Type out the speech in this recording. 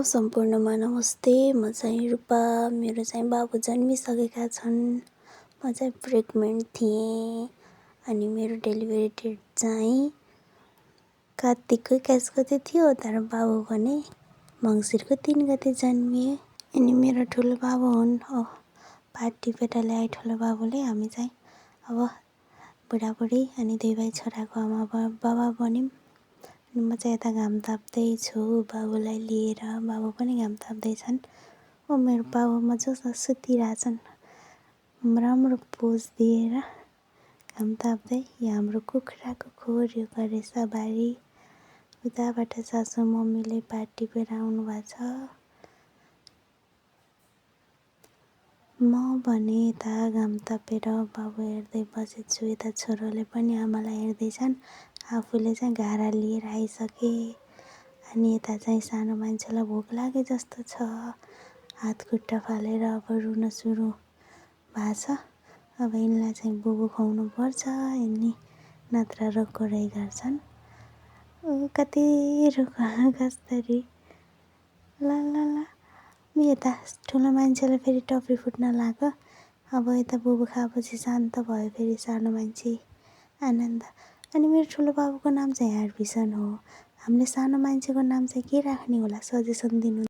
सम्पूर्णमा नमस्ते। म चाहिँ रूपा। मेरो चाहिँ बाबु जन्मिसकेका छन्। म चाहिँ प्रेग्नेन्ट थिएँ अनि मेरो डेलिभरी डेट चाहिँ कार्तिकको 21 गते थियो, तर बाबु भने मङ्सिरको 3 गते जन्मिए। अनि मेरो ठुलो बाबु हुन्। पार्टी पेटा ल्याए ठुलो बाबुले। हामी चाहिँ अब बुढाबुढी अनि 2 भाइ छोराको आमा बाबा बन्यौँ। अनि म चाहिँ यता घाम ताप्दैछु बाबुलाई लिएर। बाबु पनि घाम ताप्दैछन्। मेरो बाबु मजासँग सुतिरहेछन् राम्रो पोज दिएर घाम ताप्दै। यहाँ हाम्रो कुखुराको खोर, यो करेसाबारी। उताबाट सासू मम्मीले पार्टी पेराउनु भएको छ। म भने यता घाम तापेर बाबु हेर्दै बसेछु। यता छोरोले पनि आमालाई हेर्दैछन्। आफूले चाहिँ घारा लिएर आइसके। अनि यता चाहिँ सानो मान्छेलाई भोक लागे जस्तो छ। हात खुट्टा फालेर अब रुन सुरु भएको छ। अब यिनलाई चाहिँ बुबु खुवाउनु पर्छ। यिनी नत्र रोकोरै गर्छन्। कति रोको कस्तरी ला ला ला। यता ठुलो मान्छेलाई फेरि टप्री फुट्न लाग्यो। अब यता बुबु खाएपछि शान्त भयो फेरि सानो मान्छे। आनन्द। अनि मेरो ठुलो बाबुको नाम चाहिँ हार्विसन हो। हामीले सानो मान्छेको नाम चाहिँ के राख्ने होला सजेसन दिनु।